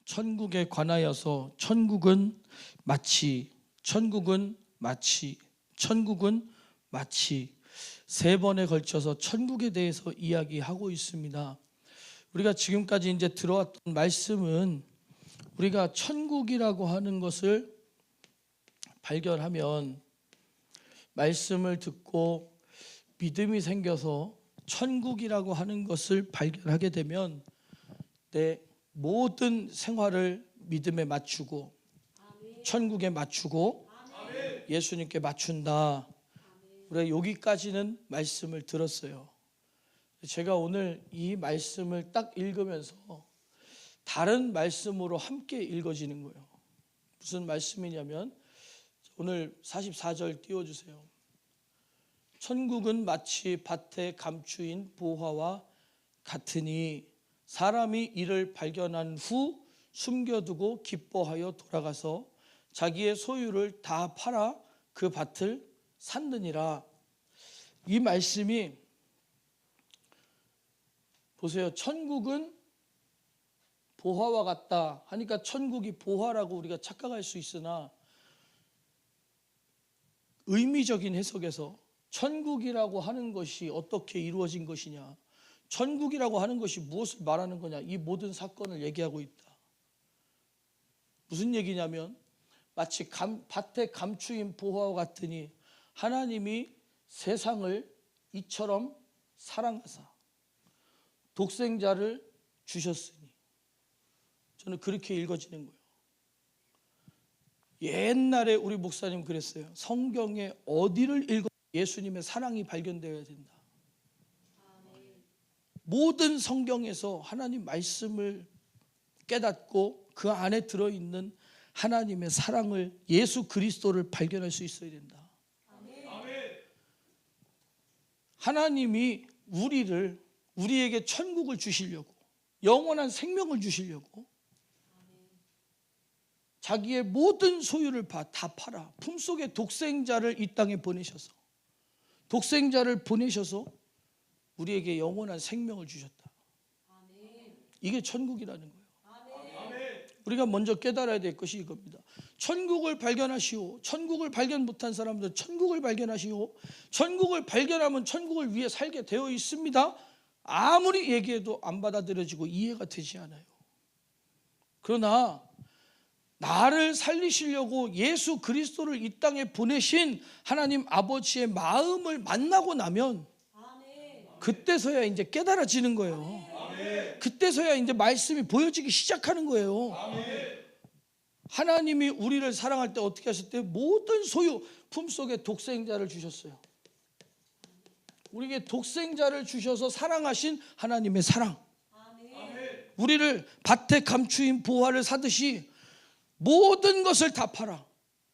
천국에 관하여서 천국은 마치 세 번에 걸쳐서 천국에 대해서 이야기하고 있습니다. 우리가 지금까지 이제 들어왔던 말씀은 우리가 천국이라고 하는 것을 발견하면, 말씀을 듣고 믿음이 생겨서 천국이라고 하는 것을 발견하게 되면 내 모든 생활을 믿음에 맞추고 천국에 맞추고 예수님께 맞춘다. 우리가 여기까지는 말씀을 들었어요. 제가 오늘 이 말씀을 딱 읽으면서 다른 말씀으로 함께 읽어지는 거예요. 무슨 말씀이냐면 오늘 44절 띄워주세요. 천국은 마치 밭에 감추인 보화와 같으니 사람이 이를 발견한 후 숨겨두고 기뻐하여 돌아가서 자기의 소유를 다 팔아 그 밭을 샀느니라. 이 말씀이 보세요. 천국은 보화와 같다 하니까 천국이 보화라고 우리가 착각할 수 있으나, 의미적인 해석에서 천국이라고 하는 것이 어떻게 이루어진 것이냐, 천국이라고 하는 것이 무엇을 말하는 거냐, 이 모든 사건을 얘기하고 있다. 무슨 얘기냐면 마치 밭에 감추인 보화와 같으니 하나님이 세상을 이처럼 사랑하사 독생자를 주셨으니, 저는 그렇게 읽어지는 거예요. 옛날에 우리 목사님 그랬어요. 성경에 어디를 읽어도 예수님의 사랑이 발견되어야 된다. 모든 성경에서 하나님 말씀을 깨닫고 그 안에 들어있는 하나님의 사랑을, 예수 그리스도를 발견할 수 있어야 된다. 하나님이 우리에게 천국을 주시려고, 영원한 생명을 주시려고 자기의 모든 소유를 다 팔아 품속에 독생자를 이 땅에 보내셔서, 독생자를 보내셔서 우리에게 영원한 생명을 주셨다. 이게 천국이라는 거예요. 우리가 먼저 깨달아야 될 것이 이겁니다. 천국을 발견하시오. 천국을 발견 못한 사람들 천국을 발견하시오. 천국을 발견하면 천국을 위해 살게 되어 있습니다. 아무리 얘기해도 안 받아들여지고 이해가 되지 않아요. 그러나 나를 살리시려고 예수 그리스도를 이 땅에 보내신 하나님 아버지의 마음을 만나고 나면 그때서야 이제 깨달아지는 거예요. 그때서야 이제 말씀이 보여지기 시작하는 거예요. 하나님이 우리를 사랑할 때 어떻게 하셨대요? 모든 소유 품속에 독생자를 주셨어요. 우리에게 독생자를 주셔서 사랑하신 하나님의 사랑, 우리를 밭에 감추인 보화를 사듯이 모든 것을 다 팔아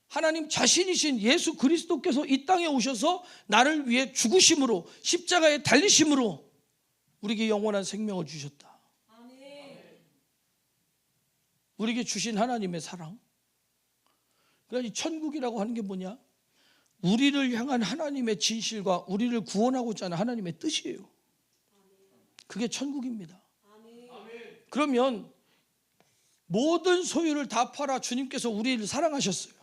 하나님 자신이신 예수 그리스도께서 이 땅에 오셔서 나를 위해 죽으심으로, 십자가에 달리심으로 우리에게 영원한 생명을 주셨다. 우리에게 주신 하나님의 사랑. 그러니까 이 천국이라고 하는 게 뭐냐? 우리를 향한 하나님의 진실과 우리를 구원하고자 하는 하나님의 뜻이에요. 그게 천국입니다. 그러면 모든 소유를 다 팔아 주님께서 우리를 사랑하셨어요.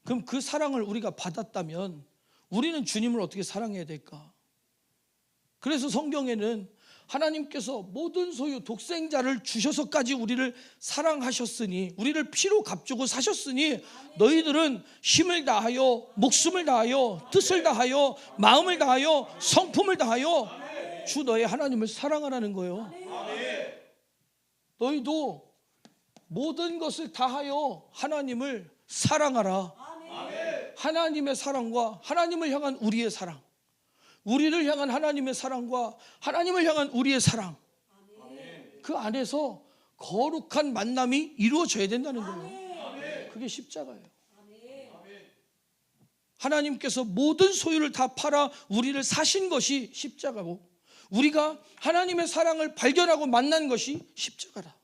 그럼 그 사랑을 우리가 받았다면 우리는 주님을 어떻게 사랑해야 될까? 그래서 성경에는 하나님께서 모든 소유 독생자를 주셔서까지 우리를 사랑하셨으니, 우리를 피로 값주고 사셨으니 너희들은 힘을 다하여 목숨을 다하여 뜻을 다하여 마음을 다하여 성품을 다하여 주 너의 하나님을 사랑하라는 거예요. 너희도 모든 것을 다하여 하나님을 사랑하라. 하나님의 사랑과 하나님을 향한 우리의 사랑, 우리를 향한 하나님의 사랑과 하나님을 향한 우리의 사랑, 그 안에서 거룩한 만남이 이루어져야 된다는 거예요. 그게 십자가예요. 하나님께서 모든 소유를 다 팔아 우리를 사신 것이 십자가고, 우리가 하나님의 사랑을 발견하고 만난 것이 십자가다.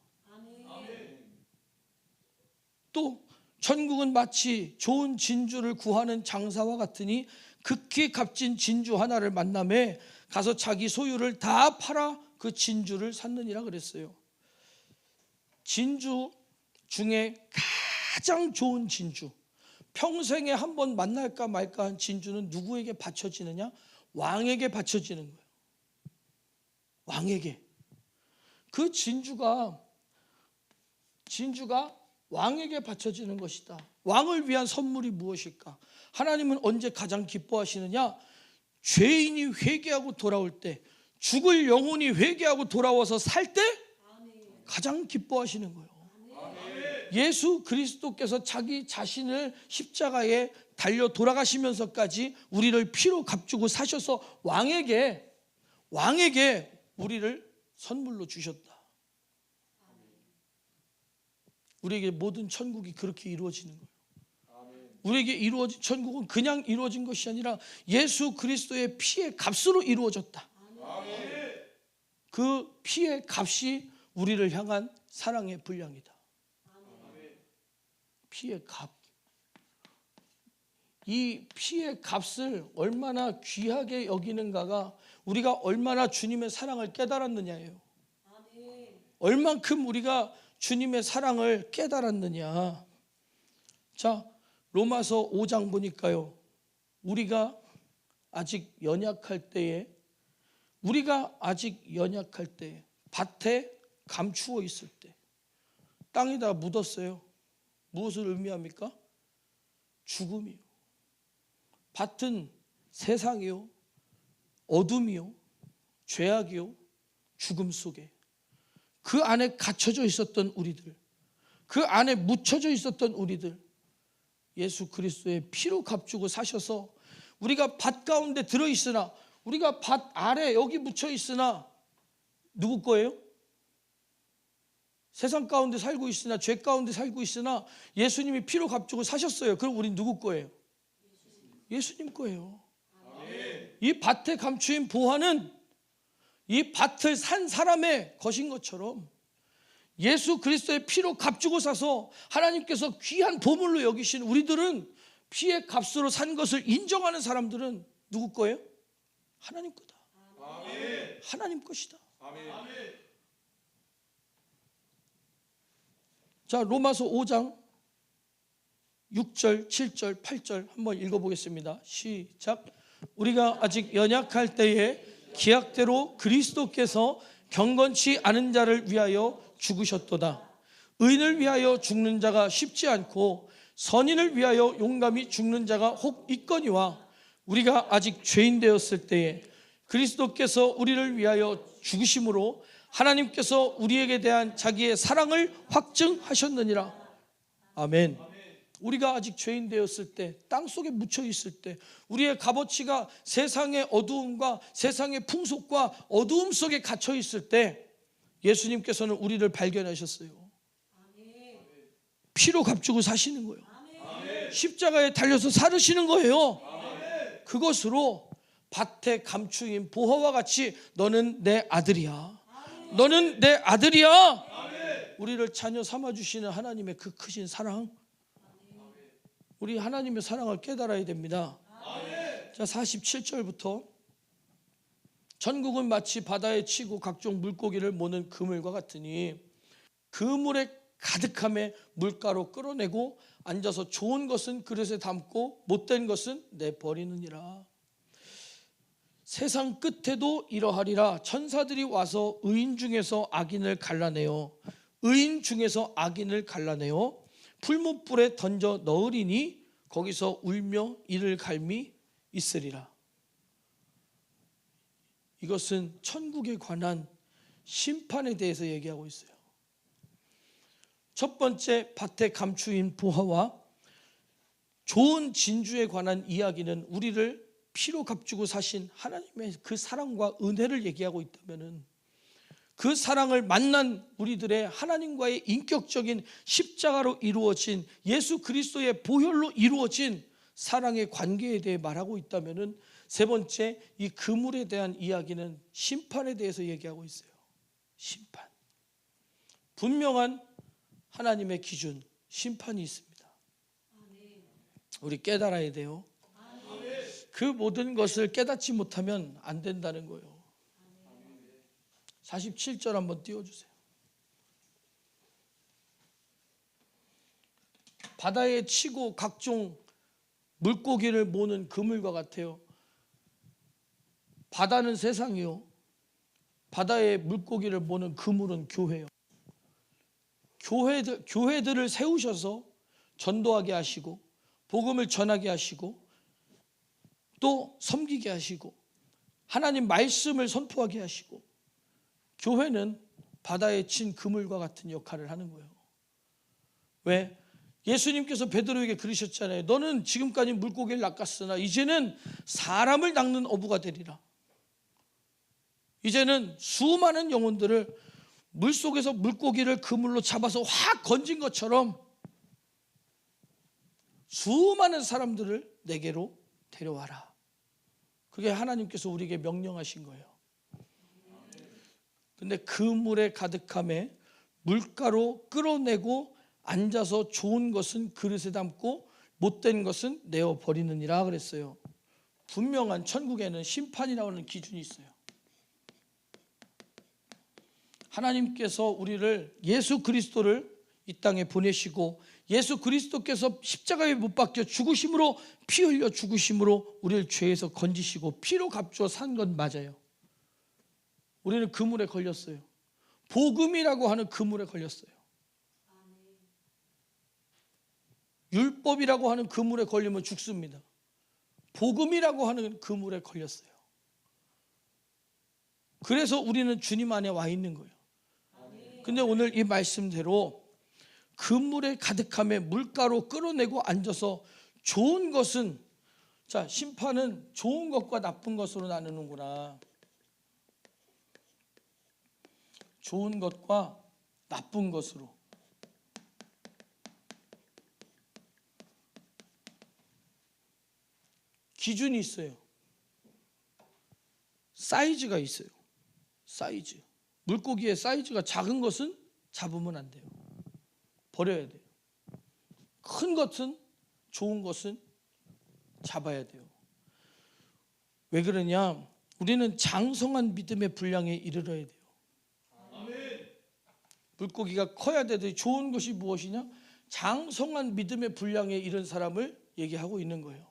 또 천국은 마치 좋은 진주를 구하는 장사와 같으니 극히 값진 진주 하나를 만남에 가서 자기 소유를 다 팔아 그 진주를 샀느니라 그랬어요. 진주 중에 가장 좋은 진주, 평생에 한 번 만날까 말까 한 진주는 누구에게 바쳐지느냐? 왕에게 바쳐지는 거예요. 왕에게. 그 진주가 왕에게 바쳐지는 것이다. 왕을 위한 선물이 무엇일까? 하나님은 언제 가장 기뻐하시느냐? 죄인이 회개하고 돌아올 때, 죽을 영혼이 회개하고 돌아와서 살 때 가장 기뻐하시는 거예요. 예수 그리스도께서 자기 자신을 십자가에 달려 돌아가시면서까지 우리를 피로 값주고 사셔서 왕에게 우리를 선물로 주셨다. 우리에게 모든 천국이 그렇게 이루어지는 거예요. 우리에게 이루어진 천국은 그냥 이루어진 것이 아니라 예수 그리스도의 피의 값으로 이루어졌다. 그 피의 값이 우리를 향한 사랑의 분량이다. 피의 값. 이 피의 값을 얼마나 귀하게 여기는가가 우리가 얼마나 주님의 사랑을 깨달았느냐예요. 얼만큼 우리가 주님의 사랑을 깨달았느냐. 자, 로마서 5장 보니까요, 우리가 아직 연약할 때에 밭에 감추어 있을 때 땅에다 묻었어요. 무엇을 의미합니까? 죽음이요. 밭은 세상이요, 어둠이요, 죄악이요, 죽음 속에 그 안에 갇혀져 있었던 우리들, 그 안에 묻혀져 있었던 우리들, 예수 그리스도의 피로 값주고 사셔서 우리가 밭 가운데 들어있으나, 우리가 밭 아래 여기 묻혀 있으나 누구 거예요? 세상 가운데 살고 있으나, 죄 가운데 살고 있으나 예수님이 피로 값주고 사셨어요. 그럼 우린 누구 거예요? 예수님 거예요. 이 밭에 감추인 보화는 이 밭을 산 사람의 것인 것처럼 예수 그리스도의 피로 값주고 사서 하나님께서 귀한 보물로 여기신 우리들은, 피의 값으로 산 것을 인정하는 사람들은 누구 거예요? 하나님 거다. 하나님 것이다. 자, 로마서 5장 6절, 7절, 8절 한번 읽어보겠습니다. 시작. 우리가 아직 연약할 때에 기약대로 그리스도께서 경건치 않은 자를 위하여 죽으셨도다. 의인을 위하여 죽는 자가 쉽지 않고 선인을 위하여 용감히 죽는 자가 혹 있거니와, 우리가 아직 죄인 되었을 때에 그리스도께서 우리를 위하여 죽으심으로 하나님께서 우리에게 대한 자기의 사랑을 확증하셨느니라. 아멘. 우리가 아직 죄인 되었을 때, 땅속에 묻혀 있을 때, 우리의 값어치가 세상의 어두움과 세상의 풍속과 어두움 속에 갇혀 있을 때 예수님께서는 우리를 발견하셨어요. 피로 값주고 사시는 거예요. 십자가에 달려서 살으시는 거예요. 그것으로 밭에 감추인 보화와 같이 너는 내 아들이야, 너는 내 아들이야, 우리를 자녀 삼아주시는 하나님의 그 크신 사랑, 우리 하나님의 사랑을 깨달아야 됩니다. 자, 47절부터 천국은 마치 바다에 치고 각종 물고기를 모는 그물과 같으니 그물에 가득함에 물가로 끌어내고 앉아서 좋은 것은 그릇에 담고 못된 것은 내버리느니라. 세상 끝에도 이러하리라. 천사들이 와서 의인 중에서 악인을 갈라내어 풀무불에 던져 넣으리니 거기서 울며 이를 갈미 있으리라. 이것은 천국에 관한 심판에 대해서 얘기하고 있어요. 첫 번째, 밭에 감추인 보화와 좋은 진주에 관한 이야기는 우리를 피로 값주고 사신 하나님의 그 사랑과 은혜를 얘기하고 있다면, 그 사랑을 만난 우리들의 하나님과의 인격적인 십자가로 이루어진 예수 그리스도의 보혈로 이루어진 사랑의 관계에 대해 말하고 있다면, 세 번째, 이 그물에 대한 이야기는 심판에 대해서 얘기하고 있어요. 심판. 분명한 하나님의 기준, 심판이 있습니다. 우리 깨달아야 돼요. 그 모든 것을 깨닫지 못하면 안 된다는 거예요. 47절 한번 띄워주세요. 바다에 치고 각종 물고기를 모는 그물과 같아요. 바다는 세상이요, 바다에 물고기를 모는 그물은 교회요. 교회들을 세우셔서 전도하게 하시고 복음을 전하게 하시고 또 섬기게 하시고 하나님 말씀을 선포하게 하시고, 교회는 바다에 친 그물과 같은 역할을 하는 거예요. 왜? 예수님께서 베드로에게 그러셨잖아요. 너는 지금까지 물고기를 낚았으나 이제는 사람을 낚는 어부가 되리라. 이제는 수많은 영혼들을 물속에서 물고기를 그물로 잡아서 확 건진 것처럼 수많은 사람들을 내게로 데려와라. 그게 하나님께서 우리에게 명령하신 거예요. 근데 그 물에 가득함에 물가로 끌어내고 앉아서 좋은 것은 그릇에 담고 못된 것은 내어 버리느니라 그랬어요. 분명한 천국에는 심판이라고 하는 기준이 있어요. 하나님께서 우리를, 예수 그리스도를 이 땅에 보내시고 예수 그리스도께서 십자가에 못 박혀 죽으심으로, 피 흘려 죽으심으로 우리를 죄에서 건지시고 피로 값주어 산 건 맞아요. 우리는 그물에 걸렸어요. 복음이라고 하는 그물에 걸렸어요. 율법이라고 하는 그물에 걸리면 죽습니다. 복음이라고 하는 그물에 걸렸어요. 그래서 우리는 주님 안에 와 있는 거예요. 근데 오늘 이 말씀대로 그물에 가득함에 물가로 끌어내고 앉아서 좋은 것은, 자, 심판은 좋은 것과 나쁜 것으로 나누는구나. 좋은 것과 나쁜 것으로. 기준이 있어요. 사이즈가 있어요. 사이즈. 물고기의 사이즈가 작은 것은 잡으면 안 돼요. 버려야 돼요. 큰 것은, 좋은 것은 잡아야 돼요. 왜 그러냐? 우리는 장성한 믿음의 분량에 이르러야 돼요. 물고기가 커야 되듯이 좋은 것이 무엇이냐? 장성한 믿음의 분량에 이른 사람을 얘기하고 있는 거예요.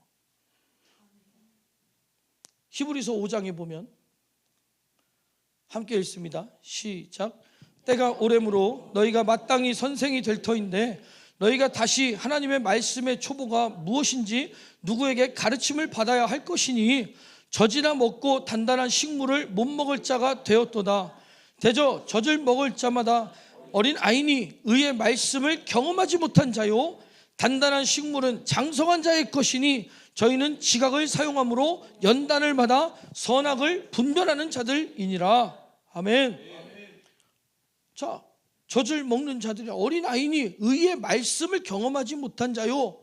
히브리서 5장에 보면 함께 읽습니다. 시작. 때가 오래므로 너희가 마땅히 선생이 될 터인데 너희가 다시 하나님의 말씀의 초보가 무엇인지 누구에게 가르침을 받아야 할 것이니 젖이나 먹고 단단한 식물을 못 먹을 자가 되었도다. 대저 젖을 먹을 자마다 어린 아이니 의의 말씀을 경험하지 못한 자요, 단단한 식물은 장성한 자의 것이니 저희는 지각을 사용함으로 연단을 받아 선악을 분별하는 자들이니라. 아멘. 자, 젖을 먹는 자들이 어린 아이니 의의 말씀을 경험하지 못한 자요,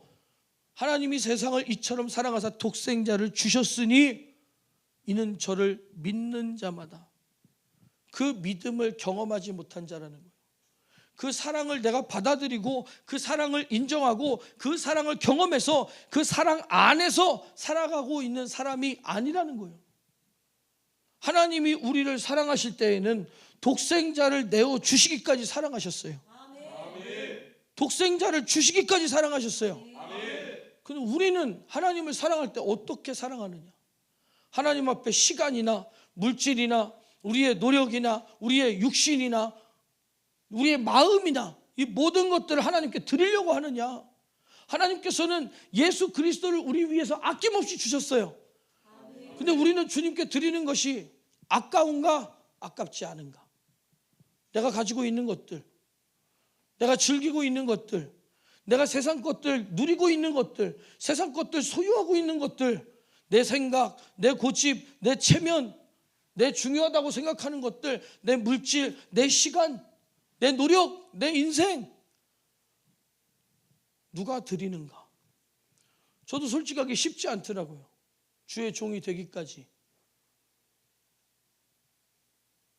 하나님이 세상을 이처럼 사랑하사 독생자를 주셨으니 이는 저를 믿는 자마다. 그 믿음을 경험하지 못한 자라는 거예요. 그 사랑을 내가 받아들이고 그 사랑을 인정하고 그 사랑을 경험해서 그 사랑 안에서 살아가고 있는 사람이 아니라는 거예요. 하나님이 우리를 사랑하실 때에는 독생자를 내어 주시기까지 사랑하셨어요. 독생자를 주시기까지 사랑하셨어요. 근데 우리는 하나님을 사랑할 때 어떻게 사랑하느냐? 하나님 앞에 시간이나 물질이나 우리의 노력이나 우리의 육신이나 우리의 마음이나 이 모든 것들을 하나님께 드리려고 하느냐? 하나님께서는 예수 그리스도를 우리 위해서 아낌없이 주셨어요. 근데 우리는 주님께 드리는 것이 아까운가 아깝지 않은가? 내가 가지고 있는 것들, 내가 즐기고 있는 것들, 내가 세상 것들 누리고 있는 것들, 세상 것들 소유하고 있는 것들, 내 생각, 내 고집, 내 체면, 내 중요하다고 생각하는 것들, 내 물질, 내 시간, 내 노력, 내 인생, 누가 드리는가? 저도 솔직하게 쉽지 않더라고요. 주의 종이 되기까지.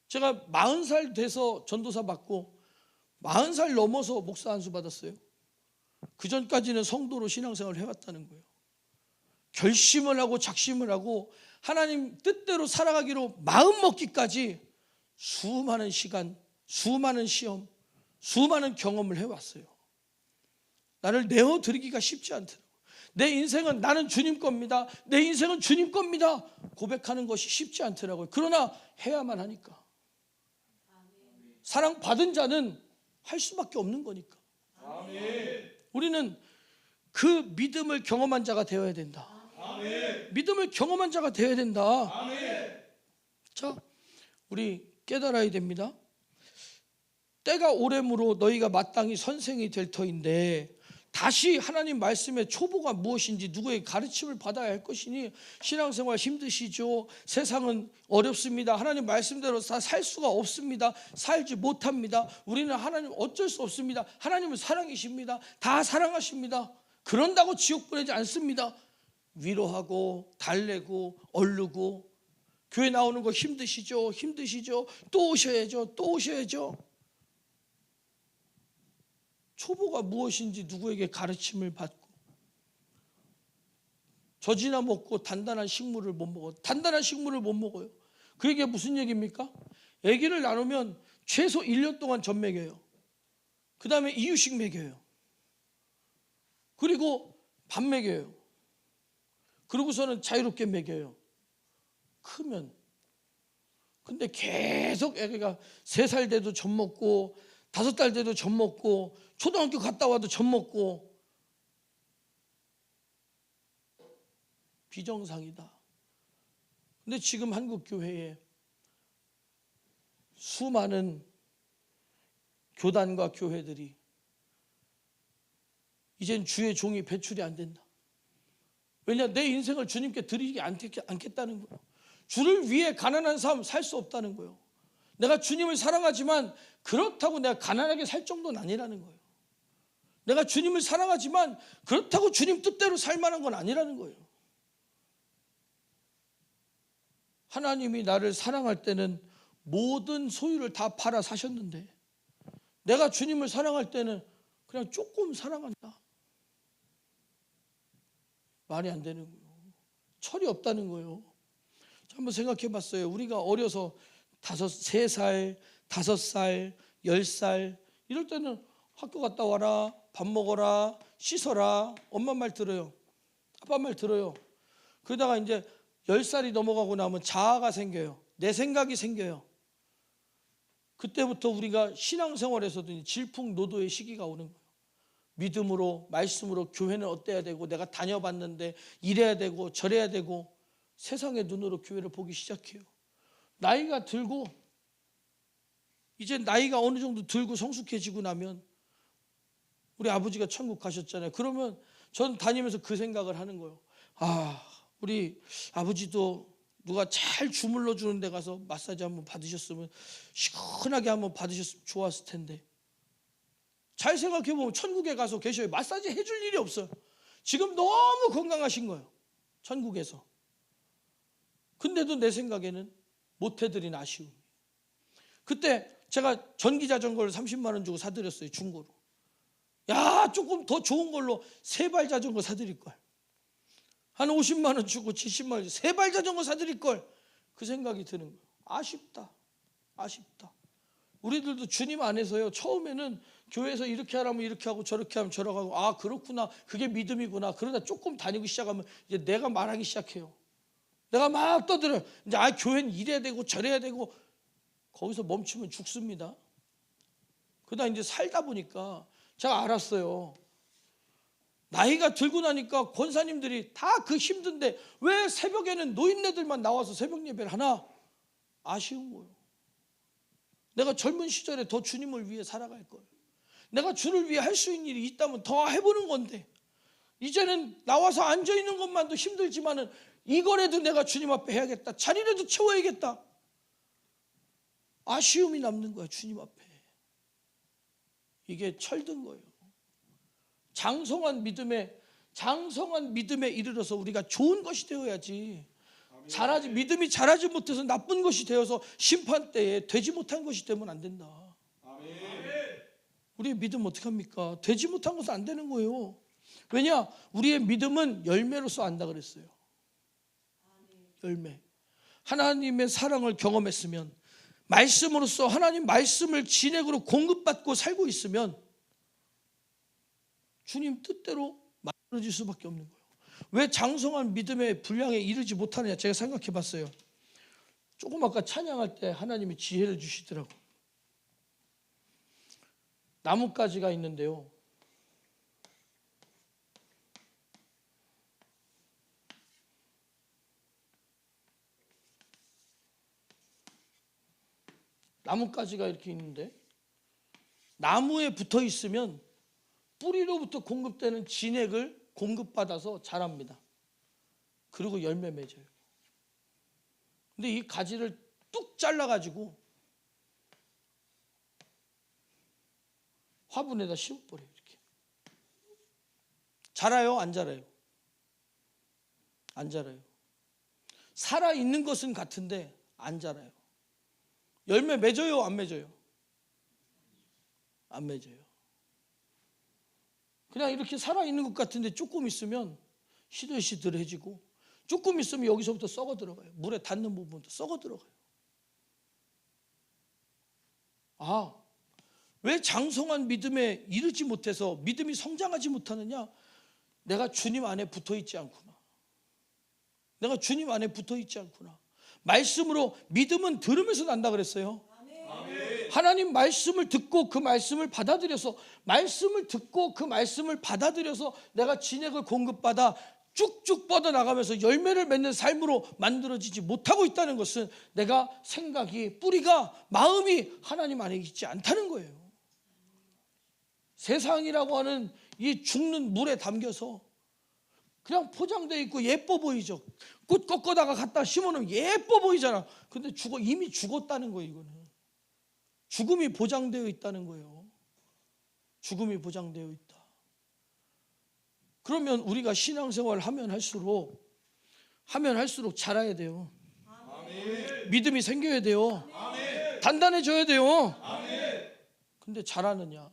제가 40살 돼서 전도사 받고 40살 넘어서 목사 안수 받았어요. 그 전까지는 성도로 신앙생활을 해왔다는 거예요. 결심을 하고 작심을 하고 하나님 뜻대로 살아가기로 마음 먹기까지 수많은 시간, 수많은 시험, 수많은 경험을 해왔어요. 나를 내어드리기가 쉽지 않더라고요. 내 인생은 나는 주님 겁니다. 내 인생은 주님 겁니다. 고백하는 것이 쉽지 않더라고요. 그러나 해야만 하니까. 사랑받은 자는 할 수밖에 없는 거니까. 우리는 그 믿음을 경험한 자가 되어야 된다. 믿음을 경험한 자가 되어야 된다. 자, 우리 깨달아야 됩니다. 때가 오래므로 너희가 마땅히 선생이 될 터인데 다시 하나님 말씀의 초보가 무엇인지 누구의 가르침을 받아야 할 것이니 신앙생활 힘드시죠? 세상은 어렵습니다. 하나님 말씀대로 다 살 수가 없습니다. 살지 못합니다. 우리는 하나님 어쩔 수 없습니다. 하나님은 사랑이십니다. 다 사랑하십니다. 그런다고 지옥 보내지 않습니다. 위로하고 달래고 얼르고 교회 나오는 거 힘드시죠? 힘드시죠? 또 오셔야죠. 또 오셔야죠. 초보가 무엇인지 누구에게 가르침을 받고 젖이나 먹고 단단한 식물을 못 먹어요. 단단한 식물을 못 먹어요. 그게 무슨 얘기입니까? 아기를 나누면 최소 1년 동안 젖 먹여요. 그 다음에 이유식 먹여요. 그리고 밥 먹여요. 그러고서는 자유롭게 먹여요. 크면. 근데 계속 애가 3살 돼도 젖 먹고 5달 돼도 젖 먹고 초등학교 갔다 와도 젖 먹고 비정상이다. 근데 지금 한국 교회에 수많은 교단과 교회들이 이젠 주의 종이 배출이 안 된다. 왜냐? 내 인생을 주님께 드리지 않겠다는 거예요. 주를 위해 가난한 삶 살 수 없다는 거예요. 내가 주님을 사랑하지만 그렇다고 내가 가난하게 살 정도는 아니라는 거예요. 내가 주님을 사랑하지만 그렇다고 주님 뜻대로 살 만한 건 아니라는 거예요. 하나님이 나를 사랑할 때는 모든 소유를 다 팔아 사셨는데 내가 주님을 사랑할 때는 그냥 조금 사랑한다. 말이 안 되는 거예요. 철이 없다는 거예요. 한번 생각해 봤어요. 우리가 어려서 3살, 5살, 10살 이럴 때는 학교 갔다 와라, 밥 먹어라, 씻어라, 엄마 말 들어요. 아빠 말 들어요. 그러다가 이제 10살이 넘어가고 나면 자아가 생겨요. 내 생각이 생겨요. 그때부터 우리가 신앙생활에서도 질풍노도의 시기가 오는 거예요. 믿음으로 말씀으로 교회는 어때야 되고 내가 다녀봤는데 이래야 되고 저래야 되고 세상의 눈으로 교회를 보기 시작해요. 나이가 들고 이제 나이가 어느 정도 들고 성숙해지고 나면 우리 아버지가 천국 가셨잖아요. 그러면 전 다니면서 그 생각을 하는 거예요. 아, 우리 아버지도 누가 잘 주물러 주는 데 가서 마사지 한번 받으셨으면 시원하게 한번 받으셨으면 좋았을 텐데. 잘 생각해보면 천국에 가서 계셔요. 마사지 해줄 일이 없어요. 지금 너무 건강하신 거예요. 천국에서. 근데도 내 생각에는 못 해드린 아쉬움. 그때 제가 전기자전거를 30만 원 주고 사드렸어요. 중고로. 야, 조금 더 좋은 걸로 3발 자전거 사드릴 걸. 한 50만 원 주고 70만 원 3발 자전거 사드릴 걸. 그 생각이 드는 거예요. 아쉽다. 아쉽다. 우리들도 주님 안에서요. 처음에는 교회에서 이렇게 하라면 이렇게 하고 저렇게 하면 저렇게 하고 아 그렇구나. 그게 믿음이구나. 그러다 조금 다니고 시작하면 이제 내가 말하기 시작해요. 내가 막 떠들어요. 이제 교회는 이래야 되고 저래야 되고 거기서 멈추면 죽습니다. 그러다 이제 살다 보니까 제가 알았어요. 나이가 들고 나니까 권사님들이 다 그 힘든데 왜 새벽에는 노인네들만 나와서 새벽 예배를 하나? 아쉬운 거예요. 내가 젊은 시절에 더 주님을 위해 살아갈 거예요. 내가 주를 위해 할 수 있는 일이 있다면 더 해보는 건데 이제는 나와서 앉아있는 것만도 힘들지만은 이거라도 내가 주님 앞에 해야겠다. 자리라도 채워야겠다. 아쉬움이 남는 거야. 주님 앞에. 이게 철든 거예요. 장성한 믿음에 이르러서 우리가 좋은 것이 되어야지. 믿음이 자라지 못해서 나쁜 것이 되어서 심판 때에 되지 못한 것이 되면 안 된다. 우리의 믿음 어떻게 합니까? 되지 못한 것은 안 되는 거예요. 왜냐? 우리의 믿음은 열매로서 안다 그랬어요. 열매. 하나님의 사랑을 경험했으면 말씀으로써 하나님 말씀을 진액으로 공급받고 살고 있으면 주님 뜻대로 만들어질 수밖에 없는 거예요. 왜 장성한 믿음의 분량에 이르지 못하느냐? 제가 생각해 봤어요. 조금 아까 찬양할 때 하나님이 지혜를 주시더라고. 나뭇가지가 있는데요, 나뭇가지가 이렇게 있는데 나무에 붙어 있으면 뿌리로부터 공급되는 진액을 공급받아서 자랍니다. 그리고 열매 맺어요. 근데 이 가지를 뚝 잘라가지고 화분에다 씌워버려요. 이렇게 자라요? 안 자라요? 안 자라요. 살아있는 것은 같은데 안 자라요. 열매 맺어요? 안 맺어요? 안 맺어요. 그냥 이렇게 살아있는 것 같은데 조금 있으면 시들시들해지고, 조금 있으면 여기서부터 썩어 들어가요. 물에 닿는 부분부터 썩어 들어가요. 아, 왜 장성한 믿음에 이르지 못해서 믿음이 성장하지 못하느냐? 내가 주님 안에 붙어 있지 않구나. 내가 주님 안에 붙어 있지 않구나. 말씀으로, 믿음은 들으면서 난다 그랬어요. 아멘. 하나님 말씀을 듣고 그 말씀을 받아들여서, 말씀을 듣고 그 말씀을 받아들여서 내가 진액을 공급받아 쭉쭉 뻗어나가면서 열매를 맺는 삶으로 만들어지지 못하고 있다는 것은 내가 생각이, 뿌리가, 마음이 하나님 안에 있지 않다는 거예요. 세상이라고 하는 이 죽는 물에 담겨서 그냥 포장되어 있고 예뻐 보이죠. 꽃 꺾어다가 갖다 심어놓으면 예뻐 보이잖아. 근데 이미 죽었다는 거예요. 이거는 죽음이 보장되어 있다는 거예요. 죽음이 보장되어 있다. 그러면 우리가 신앙생활을 하면 할수록 자라야 돼요. 아멘. 믿음이 생겨야 돼요. 아멘. 단단해져야 돼요. 아멘. 근데 잘하느냐?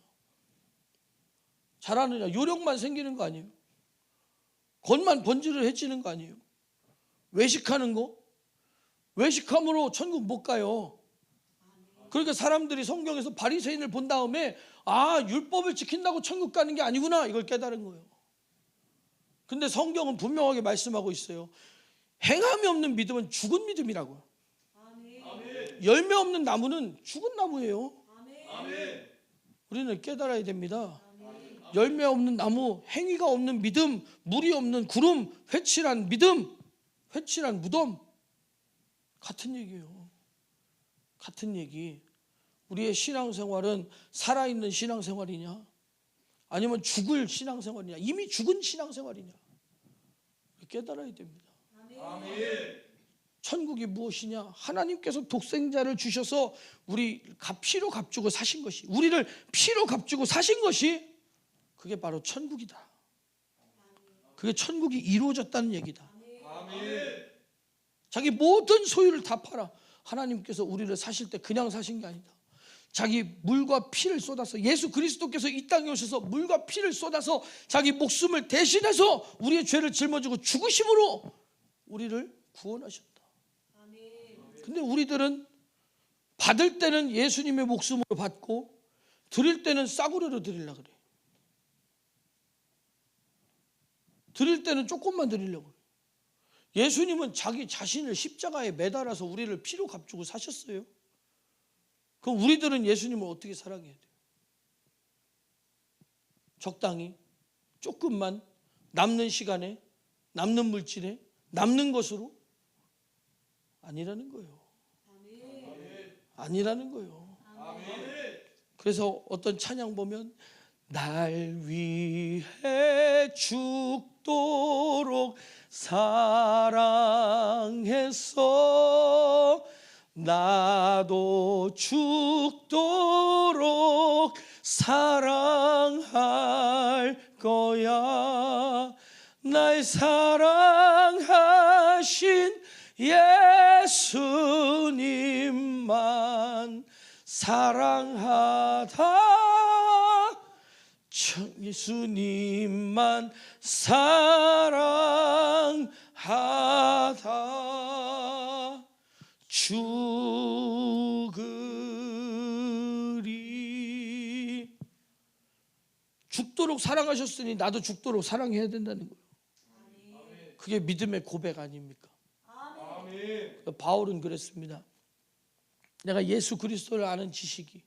요령만 생기는 거 아니에요? 겉만 번지르해지는 거 아니에요? 외식하는 거? 외식함으로 천국 못 가요. 그러니까 사람들이 성경에서 바리새인을 본 다음에 율법을 지킨다고 천국 가는 게 아니구나, 이걸 깨달은 거예요. 근데 성경은 분명하게 말씀하고 있어요. 행함이 없는 믿음은 죽은 믿음이라고요. 열매 없는 나무는 죽은 나무예요. 우리는 깨달아야 됩니다. 열매 없는 나무, 행위가 없는 믿음, 물이 없는 구름, 회칠한 믿음, 회칠한 무덤, 같은 얘기예요. 같은 얘기. 우리의 신앙생활은 살아있는 신앙생활이냐, 아니면 죽을 신앙생활이냐, 이미 죽은 신앙생활이냐, 깨달아야 됩니다. 아멘. 천국이 무엇이냐? 하나님께서 독생자를 주셔서 피로 값주고 사신 것이, 우리를 피로 값주고 사신 것이, 그게 바로 천국이다. 그게 천국이 이루어졌다는 얘기다. 아멘. 자기 모든 소유를 다 팔아. 하나님께서 우리를 사실 때 그냥 사신 게 아니다. 자기 물과 피를 쏟아서, 예수 그리스도께서 이 땅에 오셔서 물과 피를 쏟아서 자기 목숨을 대신해서 우리의 죄를 짊어지고 죽으심으로 우리를 구원하셨다. 근데 우리들은 받을 때는 예수님의 목숨으로 받고 드릴 때는 싸구려로 드리려고 그래. 드릴 때는 조금만 드리려고 그래. 예수님은 자기 자신을 십자가에 매달아서 우리를 피로 값주고 사셨어요. 그럼 우리들은 예수님을 어떻게 사랑해야 돼요? 적당히, 조금만, 남는 시간에, 남는 물질에, 남는 것으로? 아니라는 거예요. 아니라는 거예요. 그래서 어떤 찬양 보면, 날 위해 죽도록 사랑해서 나도 죽도록 사랑할 거야. 날 사랑하신 예수님만 사랑하다, 예수님만 사랑하다 죽으리. 죽도록 사랑하셨으니 나도 죽도록 사랑해야 된다는 거예요. 그게 믿음의 고백 아닙니까? 바울은 그랬습니다. 내가 예수 그리스도를 아는 지식이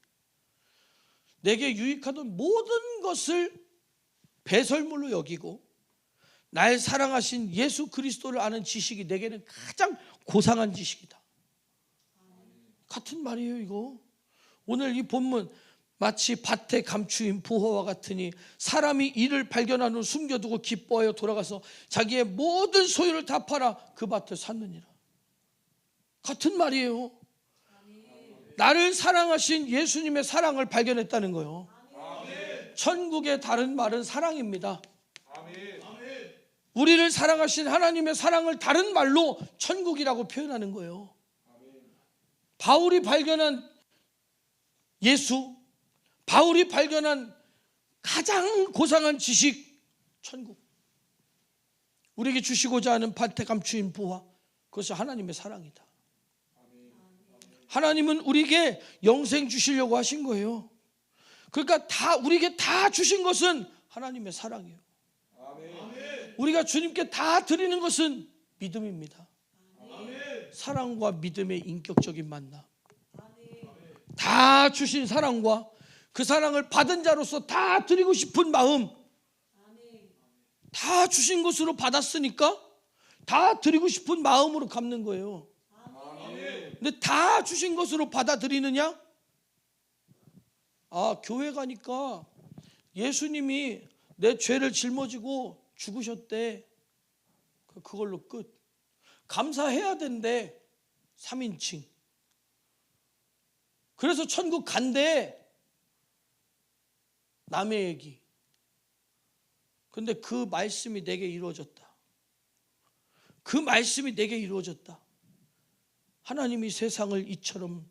내게 유익하던 모든 것을 배설물로 여기고 날 사랑하신 예수 그리스도를 아는 지식이 내게는 가장 고상한 지식이다. 같은 말이에요 이거. 오늘 이 본문 마치 밭에 감추인 부호와 같으니 사람이 이를 발견한 후 숨겨두고 기뻐하여 돌아가서 자기의 모든 소유를 다 팔아 그 밭을 샀느니라. 같은 말이에요. 나를 사랑하신 예수님의 사랑을 발견했다는 거예요. 천국의 다른 말은 사랑입니다. 우리를 사랑하신 하나님의 사랑을 다른 말로 천국이라고 표현하는 거예요. 바울이 발견한 예수, 바울이 발견한 가장 고상한 지식, 천국. 우리에게 주시고자 하는 밭에 감추인 부와 그것이 하나님의 사랑이다. 하나님은 우리에게 영생 주시려고 하신 거예요. 그러니까 우리에게 다 주신 것은 하나님의 사랑이에요. 우리가 주님께 다 드리는 것은 믿음입니다. 사랑과 믿음의 인격적인 만남. 다 주신 사랑과 그 사랑을 받은 자로서 다 드리고 싶은 마음. 다 주신 것으로 받았으니까 다 드리고 싶은 마음으로 갚는 거예요. 근데 다 주신 것으로 받아들이느냐? 교회 가니까 예수님이 내 죄를 짊어지고 죽으셨대. 그걸로 끝. 감사해야 된대. 3인칭. 그래서 천국 간대. 남의 얘기. 근데 그 말씀이 내게 이루어졌다. 그 말씀이 내게 이루어졌다. 하나님이 세상을 이처럼,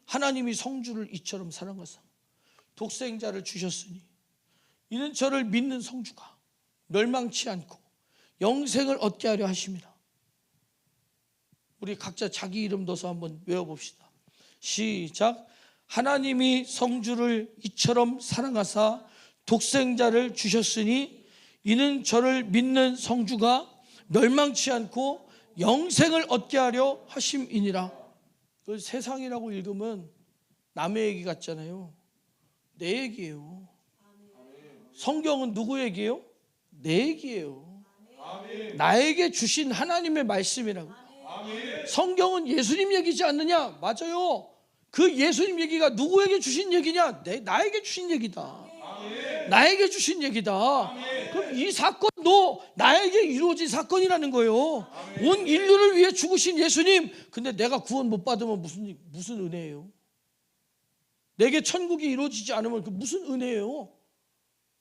하나님이 성주를 이처럼 사랑하사 독생자를 주셨으니 이는 저를 믿는 성주가 멸망치 않고 영생을 얻게 하려 하심이라. 우리 각자 자기 이름 넣어서 한번 외워봅시다. 시작. 하나님이 성주를 이처럼 사랑하사 독생자를 주셨으니 이는 저를 믿는 성주가 멸망치 않고 영생을 얻게 하려 하심이니라. 세상이라고 읽으면 남의 얘기 같잖아요. 내 얘기예요. 성경은 누구 얘기예요? 내 얘기예요. 나에게 주신 하나님의 말씀이라고. 성경은 예수님 얘기지 않느냐? 맞아요. 그 예수님 얘기가 누구에게 주신 얘기냐? 나에게 주신 얘기다. 나에게 주신 얘기다. 그럼 이 사건도 나에게 이루어진 사건이라는 거예요. 온 인류를 위해 죽으신 예수님. 근데 내가 구원 못 받으면 무슨 은혜예요? 내게 천국이 이루어지지 않으면 그 무슨 은혜예요?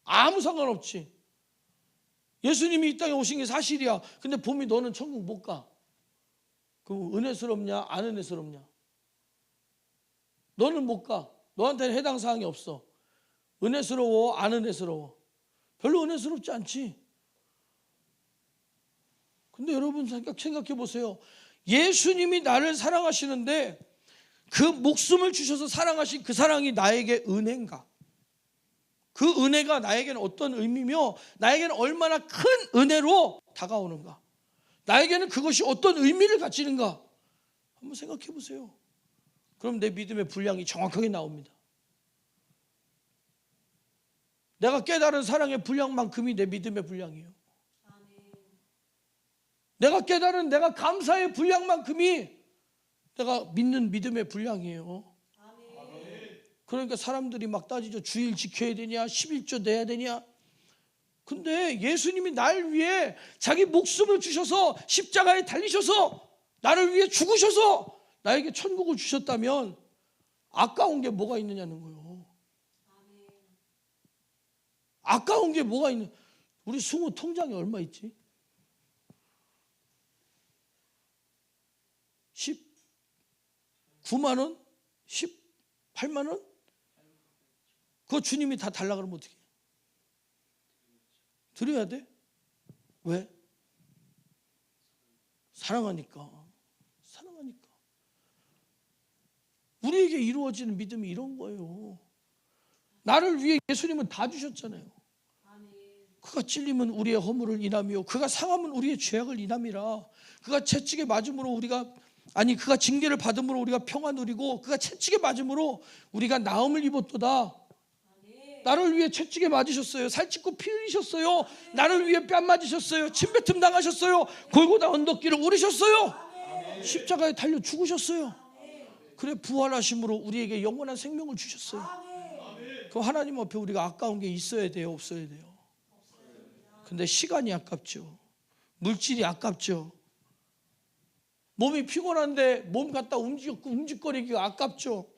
아무 상관없지. 예수님이 이 땅에 오신 게 사실이야. 근데 봄이 너는 천국 못 가. 그럼 은혜스럽냐? 안 은혜스럽냐? 너는 못 가. 너한테는 해당 사항이 없어. 은혜스러워? 안 은혜스러워? 별로 은혜스럽지 않지. 근데 여러분 생각해 보세요. 예수님이 나를 사랑하시는데 그 목숨을 주셔서 사랑하신 그 사랑이 나에게 은혜인가? 그 은혜가 나에게는 어떤 의미며 나에게는 얼마나 큰 은혜로 다가오는가? 나에게는 그것이 어떤 의미를 가지는가? 한번 생각해 보세요. 그럼 내 믿음의 분량이 정확하게 나옵니다. 내가 깨달은 사랑의 분량만큼이 내 믿음의 분량이에요. 내가 깨달은 내가 감사의 분량만큼이 내가 믿는 믿음의 분량이에요. 그러니까 사람들이 막 따지죠. 주일 지켜야 되냐? 11조 내야 되냐? 근데 예수님이 날 위해 자기 목숨을 주셔서 십자가에 달리셔서 나를 위해 죽으셔서 나에게 천국을 주셨다면 아까운 게 뭐가 있느냐는 거예요. 아까운 게 뭐가 있는? 우리 승우 통장에 얼마 있지? 19만 원? 18만 원? 그거 주님이 다 달라 그러면 어떻게? 드려야 돼? 왜? 사랑하니까. 우리에게 이루어지는 믿음이 이런 거예요. 나를 위해 예수님은 다 주셨잖아요. 그가 찔림은 우리의 허물을 인함이요 그가 상함은 우리의 죄악을 인함이라. 그가 채찍에 맞음으로 그가 징계를 받음으로 우리가 평화 누리고 그가 채찍에 맞음으로 우리가 나음을 입었도다. 나를 위해 채찍에 맞으셨어요. 살찌고 피 흘리셨어요. 나를 위해 뺨 맞으셨어요. 침뱉음 당하셨어요. 골고다 언덕길을 오르셨어요. 십자가에 달려 죽으셨어요. 그래 부활하심으로 우리에게 영원한 생명을 주셨어요. 그럼 하나님 앞에 우리가 아까운 게 있어야 돼요, 없어야 돼요? 근데 시간이 아깝죠. 물질이 아깝죠. 몸이 피곤한데 몸 갖다 움직거리기가 아깝죠.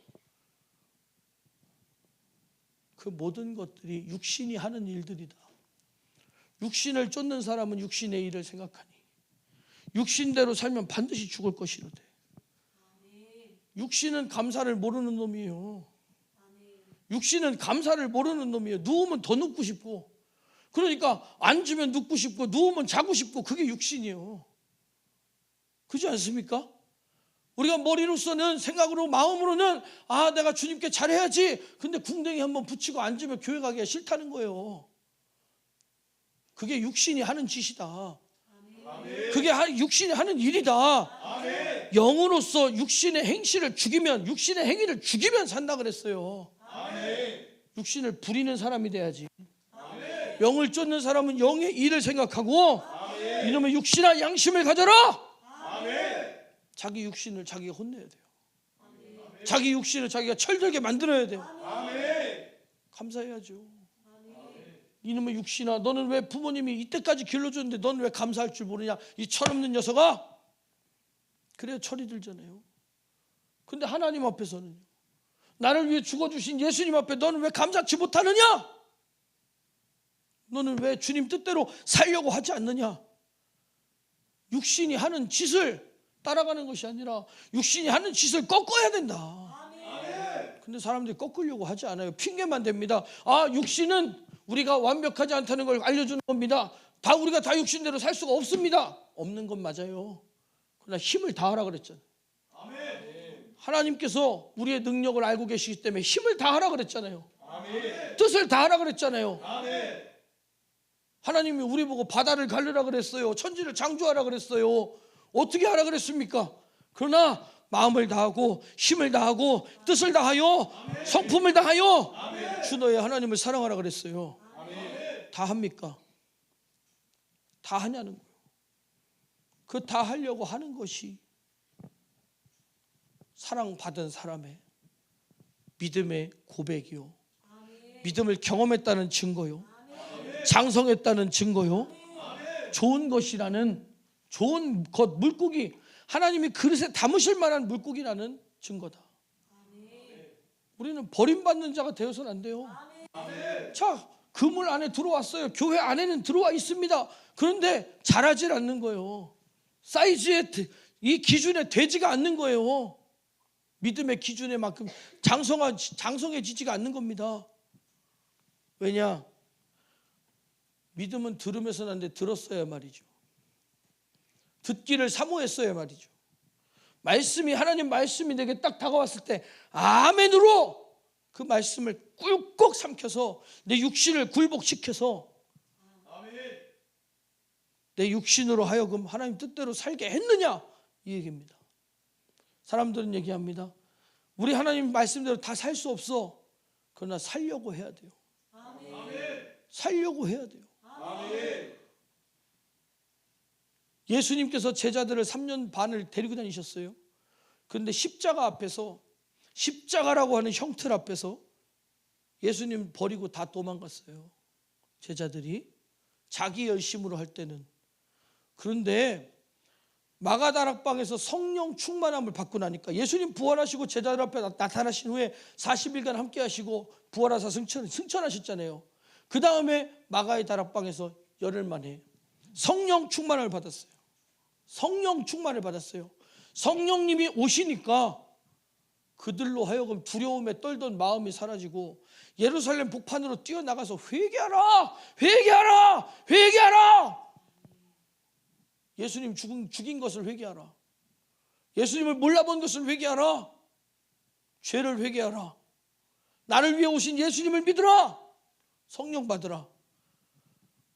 그 모든 것들이 육신이 하는 일들이다. 육신을 쫓는 사람은 육신의 일을 생각하니 육신대로 살면 반드시 죽을 것이로되. 육신은 감사를 모르는 놈이에요. 육신은 감사를 모르는 놈이에요. 누우면 더 눕고 싶고, 그러니까 앉으면 눕고 싶고 누우면 자고 싶고, 그게 육신이에요. 그렇지 않습니까? 우리가 머리로서는, 생각으로, 마음으로는 내가 주님께 잘해야지. 근데 궁뎅이 한번 붙이고 앉으면 교회 가기가 싫다는 거예요. 그게 육신이 하는 짓이다. 그게 육신이 하는 일이다. 영으로서 육신의 행실을 죽이면, 육신의 행위를 죽이면 산다 그랬어요. 육신을 부리는 사람이 돼야지. 영을 쫓는 사람은 영의 일을 생각하고 이놈의 육신아 양심을 가져라. 자기 육신을 자기가 혼내야 돼요. 자기 육신을 자기가 철들게 만들어야 돼요. 감사해야죠. 이놈의 육신아, 너는 왜 부모님이 이때까지 길러줬는데 너는 왜 감사할 줄 모르냐, 이 철없는 녀석아. 그래야 철이 들잖아요. 근데 하나님 앞에서는, 나를 위해 죽어주신 예수님 앞에 너는 왜 감사치 못하느냐? 너는 왜 주님 뜻대로 살려고 하지 않느냐? 육신이 하는 짓을 따라가는 것이 아니라 육신이 하는 짓을 꺾어야 된다. 근데 사람들이 꺾으려고 하지 않아요. 핑계만 댑니다. 육신은 우리가 완벽하지 않다는 걸 알려주는 겁니다. 우리가 다 육신대로 살 수가 없습니다. 없는 건 맞아요. 그러나 힘을 다하라 그랬잖아요. 하나님께서 우리의 능력을 알고 계시기 때문에 힘을 다하라 그랬잖아요. 뜻을 다하라 그랬잖아요. 하나님이 우리 보고 바다를 가르라 그랬어요. 천지를 창조하라 그랬어요. 어떻게 하라 그랬습니까? 그러나 마음을 다하고 힘을 다하고 뜻을 다하여 성품을 다하여 주 너의 하나님을 사랑하라 그랬어요. 다 합니까? 다 하냐는 거예요. 그 다 하려고 하는 것이 사랑받은 사람의 믿음의 고백이요, 믿음을 경험했다는 증거요, 장성했다는 증거요, 좋은 것이라는, 좋은 것, 물고기, 하나님이 그릇에 담으실 만한 물고기라는 증거다. 우리는 버림받는 자가 되어서는 안 돼요. 자, 그물 안에 들어왔어요. 교회 안에는 들어와 있습니다. 그런데 자라질 않는 거예요. 사이즈의 이 기준에 되지가 않는 거예요. 믿음의 기준에 만큼 장성해지지가 않는 겁니다. 왜냐? 믿음은 들으면서 나는데 들었어야 말이죠. 듣기를 사모했어야 말이죠. 말씀이, 하나님 말씀이 내게 딱 다가왔을 때 아멘으로 그 말씀을 꿀꺽 삼켜서 내 육신을 굴복시켜서 내 육신으로 하여금 하나님 뜻대로 살게 했느냐, 이 얘기입니다. 사람들은 얘기합니다. 우리 하나님 말씀대로 다 살 수 없어. 그러나 살려고 해야 돼요. 살려고 해야 돼요. 예수님께서 제자들을 3년 반을 데리고 다니셨어요. 그런데 십자가 앞에서, 십자가라고 하는 형틀 앞에서 예수님 버리고 다 도망갔어요. 제자들이 자기 열심으로 할 때는. 그런데 마가다락방에서 성령 충만함을 받고 나니까, 예수님 부활하시고 제자들 앞에 나타나신 후에 40일간 함께 하시고 부활하사 승천하셨잖아요. 그 다음에 마가의 다락방에서 열흘 만에 성령 충만을 받았어요. 성령 충만을 받았어요. 성령님이 오시니까 그들로 하여금 두려움에 떨던 마음이 사라지고 예루살렘 북판으로 뛰어나가서 회개하라, 회개하라, 회개하라. 예수님 죽인 것을 회개하라. 예수님을 몰라본 것을 회개하라. 죄를 회개하라. 나를 위해 오신 예수님을 믿으라. 성령 받으라.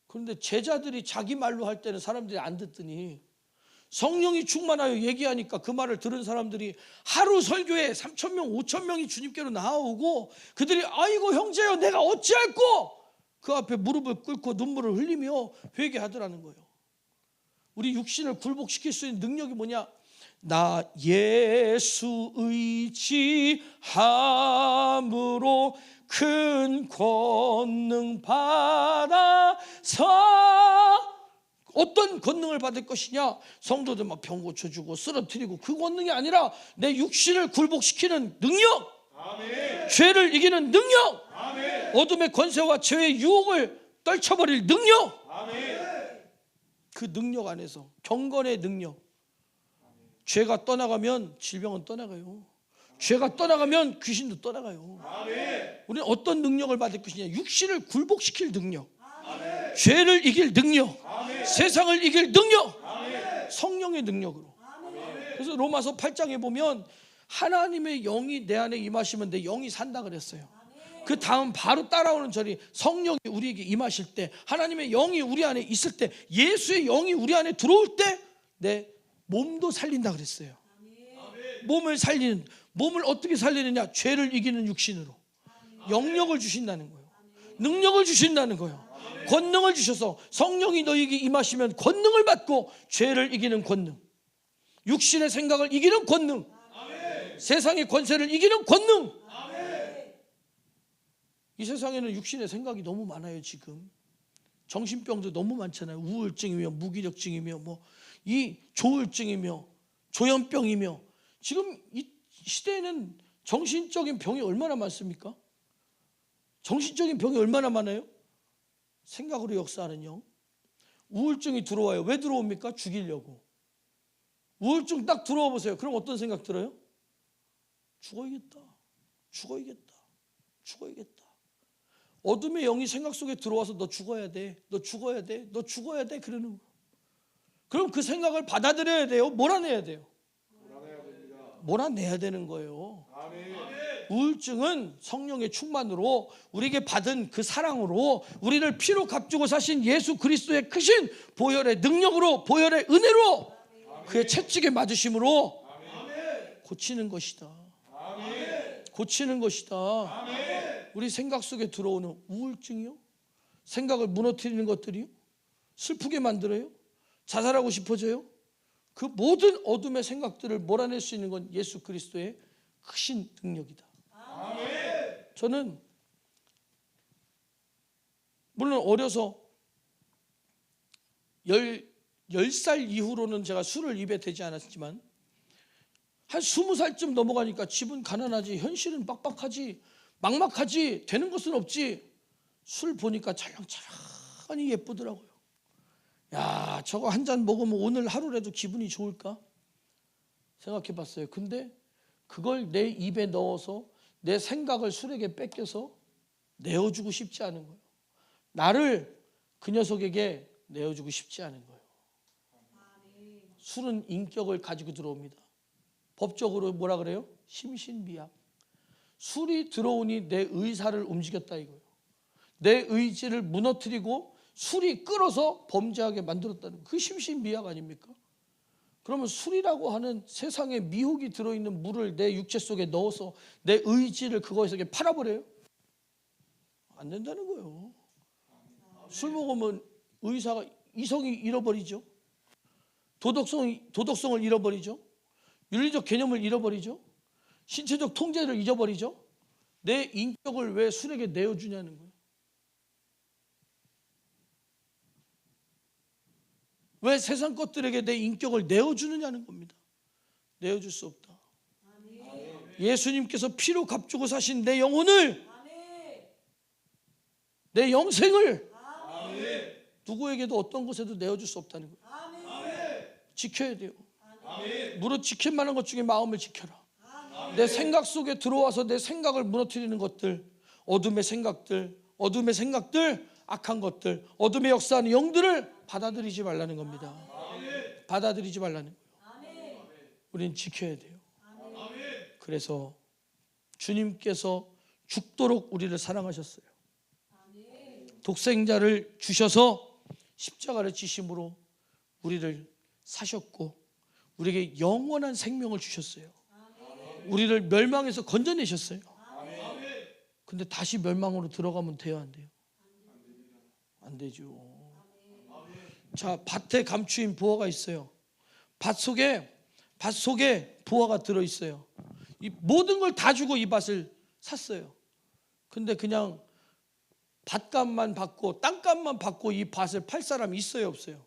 그런데 제자들이 자기 말로 할 때는 사람들이 안 듣더니 성령이 충만하여 얘기하니까 그 말을 들은 사람들이 하루 설교에 3,000명 5,000명이 주님께로 나오고 그들이 아이고 형제여 내가 어찌할꼬 그 앞에 무릎을 꿇고 눈물을 흘리며 회개하더라는 거예요. 우리 육신을 굴복시킬 수 있는 능력이 뭐냐? 나 예수 의지함으로 큰 권능 받아서 어떤 권능을 받을 것이냐? 성도들 막 병 고쳐주고 쓰러뜨리고 그 권능이 아니라 내 육신을 굴복시키는 능력, 아멘. 죄를 이기는 능력, 아멘. 어둠의 권세와 죄의 유혹을 떨쳐버릴 능력, 아멘. 그 능력 안에서 경건의 능력. 죄가 떠나가면 질병은 떠나가요. 죄가 떠나가면 귀신도 떠나가요. 아멘. 우리는 어떤 능력을 받을 것이냐? 육신을 굴복시킬 능력, 아멘. 죄를 이길 능력, 아멘. 세상을 이길 능력, 아멘. 성령의 능력으로. 아멘. 그래서 로마서 8장에 보면 하나님의 영이 내 안에 임하시면 내 영이 산다 그랬어요. 아멘. 그 다음 바로 따라오는 절이 성령이 우리에게 임하실 때, 하나님의 영이 우리 안에 있을 때, 예수의 영이 우리 안에 들어올 때 내 몸도 살린다 그랬어요. 아멘. 몸을 살리는, 몸을 어떻게 살리느냐? 죄를 이기는 육신으로. 영력을 주신다는 거예요. 능력을 주신다는 거예요. 권능을 주셔서 성령이 너에게 임하시면 권능을 받고 죄를 이기는 권능, 육신의 생각을 이기는 권능, 세상의 권세를 이기는 권능. 이 세상에는 육신의 생각이 너무 많아요. 지금 정신병도 너무 많잖아요. 우울증이며 무기력증이며 뭐 이 조울증이며 조현병이며, 지금 이 시대에는 정신적인 병이 얼마나 많습니까? 정신적인 병이 얼마나 많아요? 생각으로 역사하는 영. 우울증이 들어와요. 왜 들어옵니까? 죽이려고. 우울증 딱 들어와 보세요. 그럼 어떤 생각 들어요? 죽어야겠다. 죽어야겠다. 죽어야겠다. 어둠의 영이 생각 속에 들어와서 너 죽어야 돼. 너 죽어야 돼. 너 죽어야 돼. 그러는 거예요. 그럼 그 생각을 받아들여야 돼요? 몰아내야 돼요? 몰아내야 되는 거예요. 아멘. 우울증은 성령의 충만으로 우리에게 받은 그 사랑으로 우리를 피로 값주고 사신 예수 그리스도의 크신 보혈의 능력으로, 보혈의 은혜로, 그의 채찍에 맞으심으로 고치는 것이다. 고치는 것이다. 우리 생각 속에 들어오는 우울증이요, 생각을 무너뜨리는 것들이요, 슬프게 만들어요, 자살하고 싶어져요, 그 모든 어둠의 생각들을 몰아낼 수 있는 건 예수 그리스도의 크신 능력이다. 저는 물론 어려서 10살 이후로는 제가 술을 입에 대지 않았지만 한 20살쯤 넘어가니까 집은 가난하지, 현실은 빡빡하지, 막막하지, 되는 것은 없지. 술 보니까 찰랑찰랑하니 예쁘더라고요. 야, 저거 한 잔 먹으면 오늘 하루라도 기분이 좋을까 생각해 봤어요. 근데 그걸 내 입에 넣어서 내 생각을 술에게 뺏겨서 내어주고 싶지 않은 거예요. 나를 그 녀석에게 내어주고 싶지 않은 거예요. 술은 인격을 가지고 들어옵니다. 법적으로 뭐라 그래요? 심신미약. 술이 들어오니 내 의사를 움직였다 이거예요. 내 의지를 무너뜨리고 술이 끌어서 범죄하게 만들었다는, 그 심신미약 아닙니까? 그러면 술이라고 하는 세상에 미혹이 들어있는 물을 내 육체 속에 넣어서 내 의지를 그것에게 팔아버려요? 안 된다는 거예요. 술 먹으면 의사가, 이성이 잃어버리죠. 도덕성을 잃어버리죠. 윤리적 개념을 잃어버리죠. 신체적 통제를 잊어버리죠. 내 인격을 왜 술에게 내어주냐는 거예요. 왜 세상 것들에게 내 인격을 내어주느냐는 겁니다. 내어줄 수 없다. 아멘. 예수님께서 피로 값주고 사신 내 영혼을, 아멘. 내 영생을, 아멘. 누구에게도 어떤 곳에도 내어줄 수 없다는 거예요. 아멘. 지켜야 돼요. 아멘. 무릇 지킬 만한 것 중에 마음을 지켜라. 아멘. 내 생각 속에 들어와서 내 생각을 무너뜨리는 것들, 어둠의 생각들, 악한 것들, 어둠의 역사하는 영들을 받아들이지 말라는 겁니다. 아멘. 받아들이지 말라는 거예요. 우리는 지켜야 돼요. 아멘. 그래서 주님께서 죽도록 우리를 사랑하셨어요. 독생자를 주셔서 십자가를 지심으로 우리를 사셨고 우리에게 영원한 생명을 주셨어요. 우리를 멸망에서 건져내셨어요. 근데 다시 멸망으로 들어가면 돼요, 안 돼요? 안 되죠. 자, 밭에 감추인 보화가 있어요. 밭 속에 보화가 들어 있어요. 이 모든 걸 다 주고 이 밭을 샀어요. 근데 그냥 밭값만 받고 땅값만 받고 이 밭을 팔 사람이 있어요, 없어요?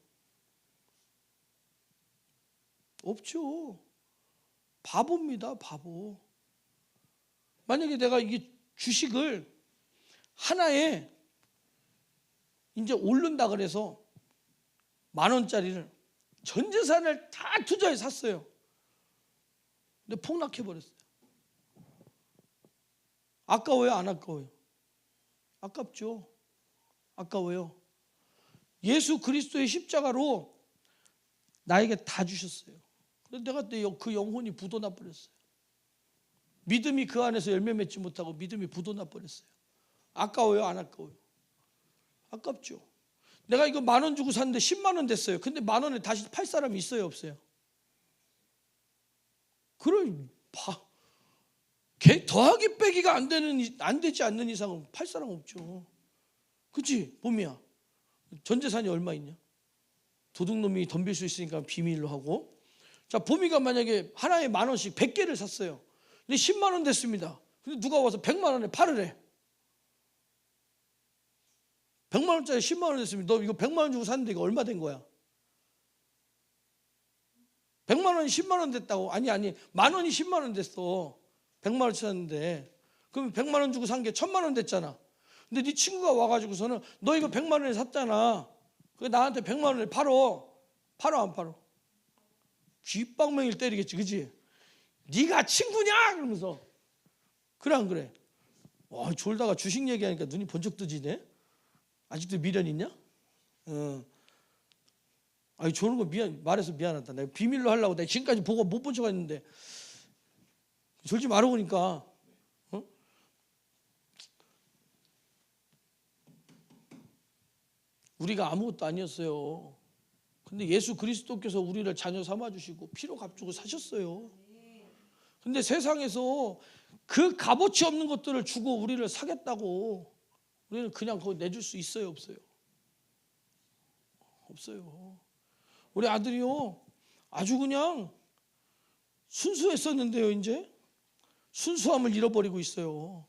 없죠. 바보입니다, 바보. 만약에 내가 이게 주식을 하나에 이제 오른다 그래서 10,000원짜리를 전 재산을 다 투자해 샀어요. 근데 폭락해 버렸어요. 아까워요, 안 아까워요? 아깝죠. 아까워요. 예수 그리스도의 십자가로 나에게 다 주셨어요. 그런데 내가 그 영혼이 부도나 버렸어요. 믿음이 그 안에서 열매 맺지 못하고 믿음이 부도나 버렸어요. 아까워요, 안 아까워요? 아깝죠. 내가 이거 10,000원 주고 샀는데 10만 원 됐어요. 근데 10,000원에 다시 팔 사람이 있어요, 없어요? 그걸 더하기 빼기가 안 되지 않는 이상은 팔 사람 없죠. 그렇지, 봄이야. 전 재산이 얼마 있냐? 도둑놈이 덤빌 수 있으니까 비밀로 하고. 자, 봄이가 만약에 하나에 10,000원씩 100개를 샀어요. 근데 10만 원 됐습니다. 근데 누가 와서 100만 원에 팔으래. 100만 원짜리 10만 원 됐으면 너 이거 100만 원 주고 샀는데 이거 얼마 된 거야? 100만 원이 10만 원 됐다고? 아니 10,000원이 10만 원 됐어. 100만 원 샀는데 그럼 100만 원 주고 산 게 1,000만 원 됐잖아. 근데 네 친구가 와가지고서는 너 이거 100만 원에 샀잖아. 그 나한테 100만 원에 팔어 안 팔어? 귓방맹이를 때리겠지, 그지? 네가 친구냐? 그러면서 그래 안 그래? 와, 졸다가 주식 얘기하니까 눈이 번쩍 뜨지네. 아직도 미련 있냐? 아니 저런 거 말해서 미안하다. 내가 비밀로 하려고 내가 지금까지 보고 못 본 척 했는데 졸지 말아 보니까 우리가 아무것도 아니었어요. 근데 예수 그리스도께서 우리를 자녀 삼아주시고 피로 값주고 사셨어요. 근데 세상에서 그 값어치 없는 것들을 주고 우리를 사겠다고 우리는 그냥 그거 내줄 수 있어요, 없어요? 없어요. 우리 아들이요 아주 그냥 순수했었는데요, 이제 순수함을 잃어버리고 있어요.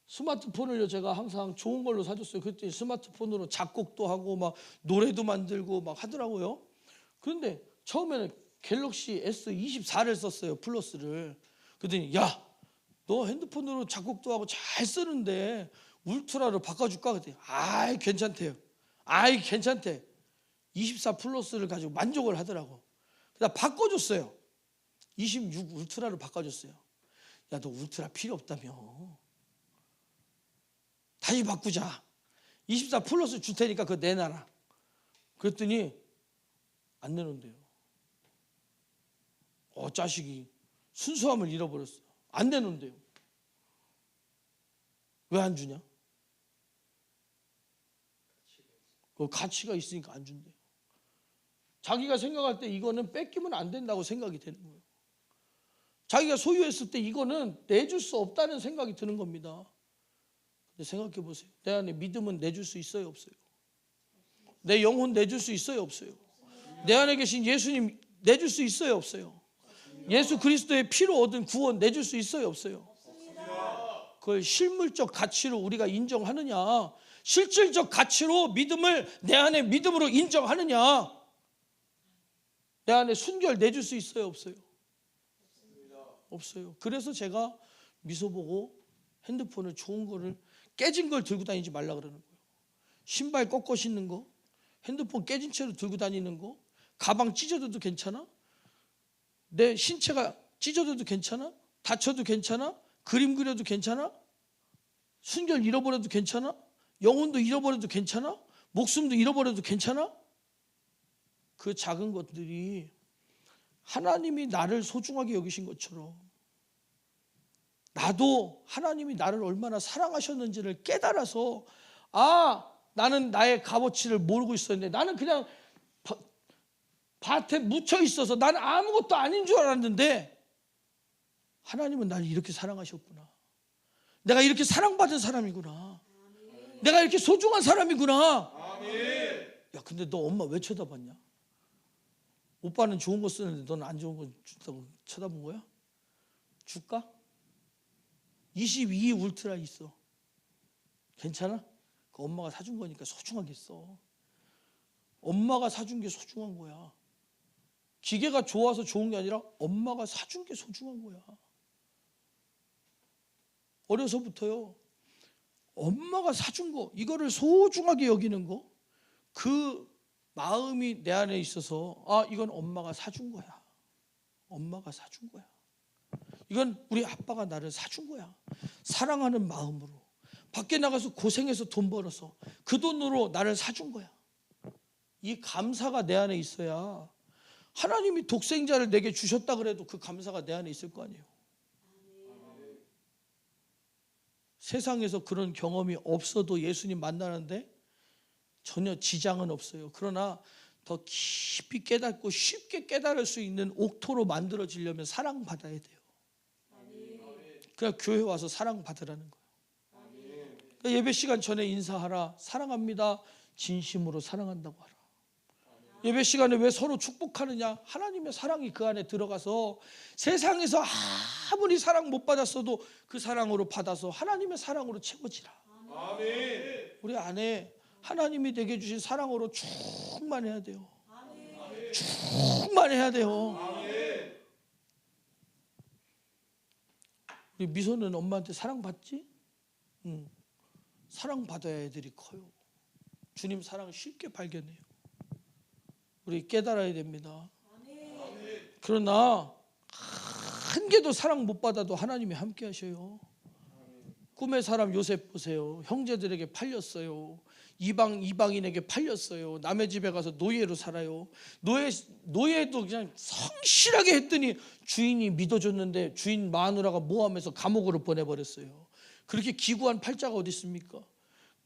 스마트폰을요 제가 항상 좋은 걸로 사줬어요. 그때 스마트폰으로 작곡도 하고 막 노래도 만들고 막 하더라고요. 그런데 처음에는 갤럭시 S24를 썼어요, 플러스를. 그랬더니 야, 너 핸드폰으로 작곡도 하고 잘 쓰는데 울트라로 바꿔줄까? 그랬더니 아이 괜찮대요. 아이 괜찮대. 24 플러스를 가지고 만족을 하더라고. 그래서 바꿔줬어요. 26 울트라로 바꿔줬어요. 야, 너 울트라 필요 없다며. 다시 바꾸자. 24 플러스 줄 테니까 그거 내놔라. 그랬더니 안 내놓는데요. 자식이 순수함을 잃어버렸어요. 안 내놓는데요. 왜 안 주냐? 그 가치가 있으니까 안 준대요. 자기가 생각할 때 이거는 뺏기면 안 된다고 생각이 되는 거예요. 자기가 소유했을 때 이거는 내줄 수 없다는 생각이 드는 겁니다. 근데 생각해 보세요. 내 안에 믿음은 내줄 수 있어요, 없어요? 내 영혼 내줄 수 있어요, 없어요? 내 안에 계신 예수님 내줄 수 있어요, 없어요? 예수 그리스도의 피로 얻은 구원 내줄 수 있어요, 없어요? 그걸 실물적 가치로 우리가 인정하느냐, 실질적 가치로 믿음을 내 안에 믿음으로 인정하느냐, 내 안에 순결 내줄 수 있어요, 없어요? 없어요. 그래서 제가 미소 보고 핸드폰을 좋은 거를 깨진 걸 들고 다니지 말라 그러는 거예요. 신발 꺾어 신는 거, 핸드폰 깨진 채로 들고 다니는 거, 가방 찢어져도 괜찮아? 내 신체가 찢어져도 괜찮아? 다쳐도 괜찮아? 그림 그려도 괜찮아? 순결 잃어버려도 괜찮아? 영혼도 잃어버려도 괜찮아? 목숨도 잃어버려도 괜찮아? 그 작은 것들이 하나님이 나를 소중하게 여기신 것처럼 나도 하나님이 나를 얼마나 사랑하셨는지를 깨달아서 나는 나의 값어치를 모르고 있었는데 나는 그냥 밭에 묻혀 있어서 나는 아무것도 아닌 줄 알았는데 하나님은 나를 이렇게 사랑하셨구나. 내가 이렇게 사랑받은 사람이구나. 내가 이렇게 소중한 사람이구나. 야, 근데 너 엄마 왜 쳐다봤냐? 오빠는 좋은 거 쓰는데 너는 안 좋은 거 준다고 쳐다본 거야? 줄까? 22 울트라 있어. 괜찮아? 그 엄마가 사준 거니까 소중하겠어. 엄마가 사준 게 소중한 거야. 기계가 좋아서 좋은 게 아니라 엄마가 사준 게 소중한 거야. 어려서부터요, 엄마가 사준 거, 이거를 소중하게 여기는 거, 그 마음이 내 안에 있어서 이건 엄마가 사준 거야. 엄마가 사준 거야. 이건 우리 아빠가 나를 사준 거야. 사랑하는 마음으로 밖에 나가서 고생해서 돈 벌어서 그 돈으로 나를 사준 거야. 이 감사가 내 안에 있어야 하나님이 독생자를 내게 주셨다 그래도 그 감사가 내 안에 있을 거 아니에요. 세상에서 그런 경험이 없어도 예수님 만나는데 전혀 지장은 없어요. 그러나 더 깊이 깨닫고 쉽게 깨달을 수 있는 옥토로 만들어지려면 사랑받아야 돼요. 그냥 교회 와서 사랑받으라는 거예요. 그러니까 예배 시간 전에 인사하라. 사랑합니다. 진심으로 사랑한다고 하라. 예배 시간에 왜 서로 축복하느냐? 하나님의 사랑이 그 안에 들어가서 세상에서 아무리 사랑 못 받았어도 그 사랑으로 받아서 하나님의 사랑으로 채워지라. 아멘. 우리 안에 하나님이 내게 주신 사랑으로 충만해야 돼요. 아멘. 충만해야 돼요. 아멘. 우리 미소는 엄마한테 사랑받지? 사랑받아야 애들이 커요. 주님 사랑을 쉽게 발견해요. 우리 깨달아야 됩니다. 그러나 한 개도 사랑 못 받아도 하나님이 함께 하셔요. 꿈의 사람 요셉 보세요. 형제들에게 팔렸어요. 이방인에게 팔렸어요. 남의 집에 가서 노예로 살아요. 노예도 그냥 성실하게 했더니 주인이 믿어줬는데 주인 마누라가 모함해서 감옥으로 보내버렸어요. 그렇게 기구한 팔자가 어디 있습니까?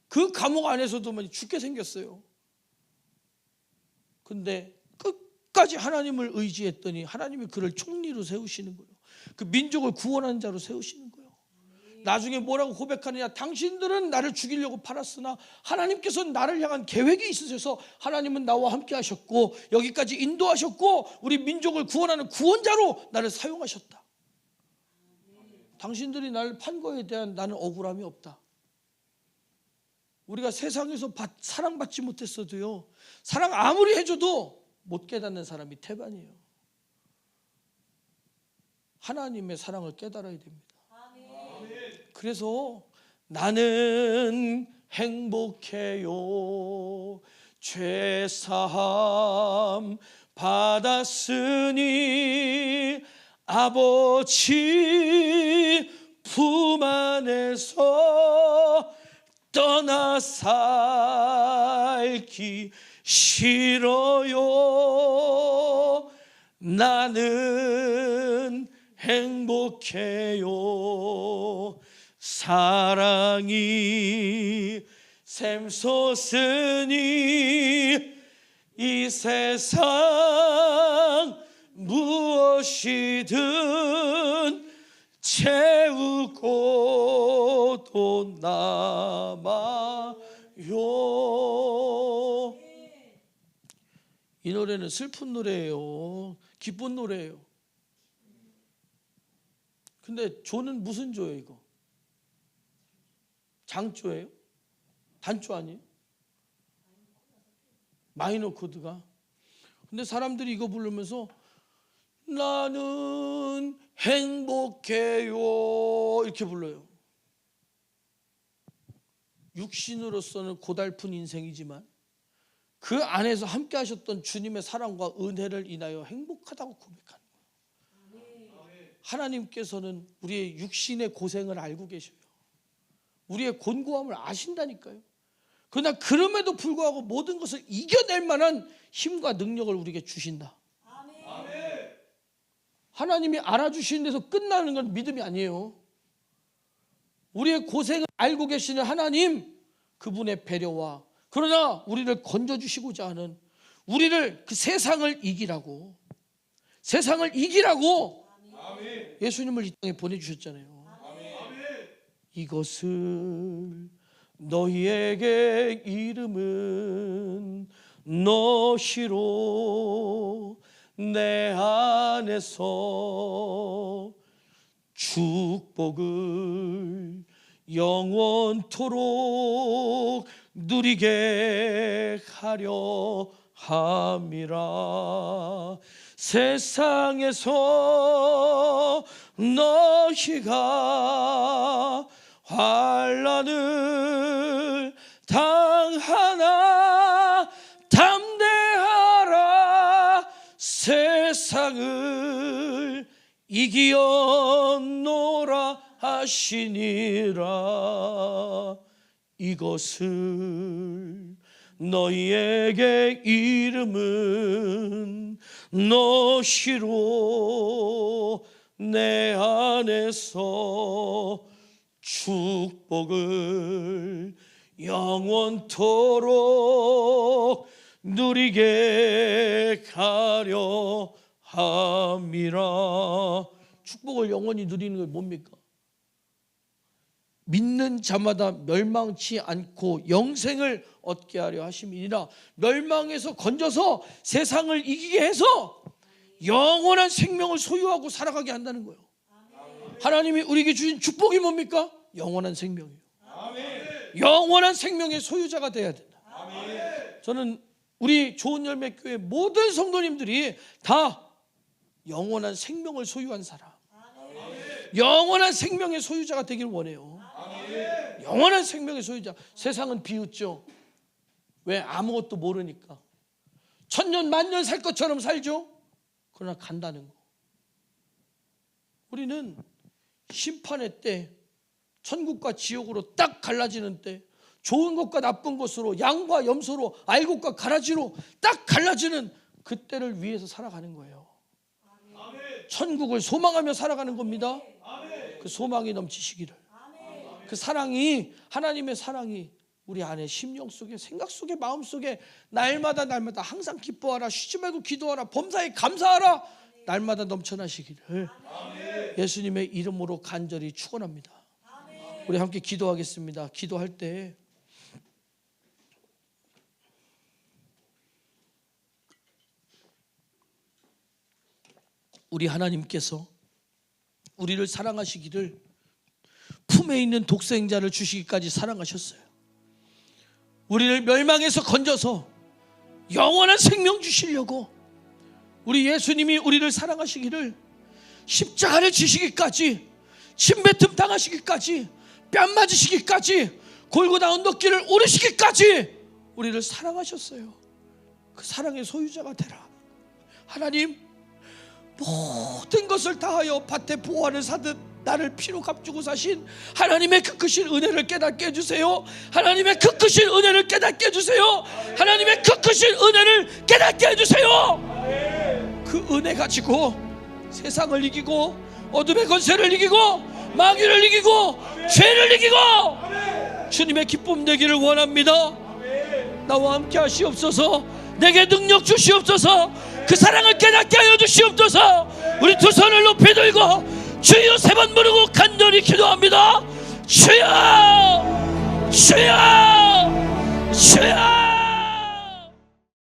그 감옥 안에서도 죽게 생겼어요. 근데 끝까지 하나님을 의지했더니 하나님이 그를 총리로 세우시는 거예요. 그 민족을 구원하는 자로 세우시는 거예요. 나중에 뭐라고 고백하느냐? 당신들은 나를 죽이려고 팔았으나 하나님께서는 나를 향한 계획이 있으셔서 하나님은 나와 함께 하셨고 여기까지 인도하셨고 우리 민족을 구원하는 구원자로 나를 사용하셨다. 당신들이 나를 판 거에 대한 나는 억울함이 없다. 우리가 세상에서 사랑받지 못했어도요, 사랑 아무리 해줘도 못 깨닫는 사람이 태반이에요. 하나님의 사랑을 깨달아야 됩니다. 그래서 나는 행복해요. 죄사함 받았으니 아버지 품 안에서 떠나 살기 싫어요. 나는 행복해요. 사랑이 샘솟으니 이 세상 무엇이든 채우고도 남아요. 이 노래는 슬픈 노래예요. 기쁜 노래예요. 근데 조는 무슨 조예요 이거? 장조예요? 단조 아니에요? 마이너 코드가. 근데 사람들이 이거 부르면서 나는 행복해요 이렇게 불러요. 육신으로서는 고달픈 인생이지만 그 안에서 함께 하셨던 주님의 사랑과 은혜를 인하여 행복하다고 고백하는 거예요. 하나님께서는 우리의 육신의 고생을 알고 계셔요. 우리의 곤고함을 아신다니까요. 그러나 그럼에도 불구하고 모든 것을 이겨낼 만한 힘과 능력을 우리에게 주신다. 하나님이 알아주시는 데서 끝나는 건 믿음이 아니에요. 우리의 고생을 알고 계시는 하나님, 그분의 배려와, 그러나 우리를 건져주시고자 하는, 우리를 그 세상을 이기라고 예수님을 이 땅에 보내주셨잖아요. 이것을 너희에게 이름은 너시로 내 안에서 축복을 영원토록 누리게 하려 함이라. 세상에서 너희가 환난을 당하나 담대하라. 세상을 이기었노라 하시니라. 이것을 너희에게 이름은 너시로 내 안에서 축복을 영원토록 누리게 하려 함이라. 축복을 영원히 누리는 게 뭡니까? 믿는 자마다 멸망치 않고 영생을 얻게 하려 하심이니라. 멸망에서 건져서 세상을 이기게 해서 영원한 생명을 소유하고 살아가게 한다는 거예요. 하나님이 우리에게 주신 축복이 뭡니까? 영원한 생명이에요. 영원한 생명의 소유자가 돼야 된다. 저는 우리 좋은 열매 교회 모든 성도님들이 다 영원한 생명을 소유한 사람, 영원한 생명의 소유자가 되길 원해요. 영원한 생명의 소유자. 세상은 비웃죠. 왜? 아무것도 모르니까. 천년 만년 살 것처럼 살죠. 그러나 간다는 거. 우리는 심판의 때, 천국과 지옥으로 딱 갈라지는 때, 좋은 것과 나쁜 것으로, 양과 염소로, 알곡과 가라지로 딱 갈라지는 그때를 위해서 살아가는 거예요. 천국을 소망하며 살아가는 겁니다. 그 소망이 넘치시기를, 그 사랑이, 하나님의 사랑이 우리 안에 심령 속에, 생각 속에, 마음 속에 날마다 항상 기뻐하라, 쉬지 말고 기도하라, 범사에 감사하라, 날마다 넘쳐나시기를 예수님의 이름으로 간절히 축원합니다. 우리 함께 기도하겠습니다. 기도할 때 우리 하나님께서 우리를 사랑하시기를 품에 있는 독생자를 주시기까지 사랑하셨어요. 우리를 멸망에서 건져서 영원한 생명 주시려고 우리 예수님이 우리를 사랑하시기를 십자가를 지시기까지, 침뱉음 당하시기까지, 뺨 맞으시기까지, 골고다 언덕길을 오르시기까지 우리를 사랑하셨어요. 그 사랑의 소유자가 되라. 하나님, 모든 것을 다하여 밭에 보화를 사듯 나를 피로 값주고 사신 하나님의 그 크신 은혜를 깨닫게 해주세요. 하나님의 그 크신 은혜를 깨닫게 해주세요. 하나님의 그 크신 은혜를 깨닫게 해주세요. 그 은혜 가지고 세상을 이기고, 어둠의 권세를 이기고, 마귀를 이기고, 죄를 이기고 주님의 기쁨 되기를 원합니다. 나와 함께 하시옵소서. 내게 능력 주시옵소서. 그 사랑을 깨닫게 하여 주시옵소서. 우리 두 손을 높이 들고 주여 3번 부르고 간절히 기도합니다. 주여, 주여, 주여.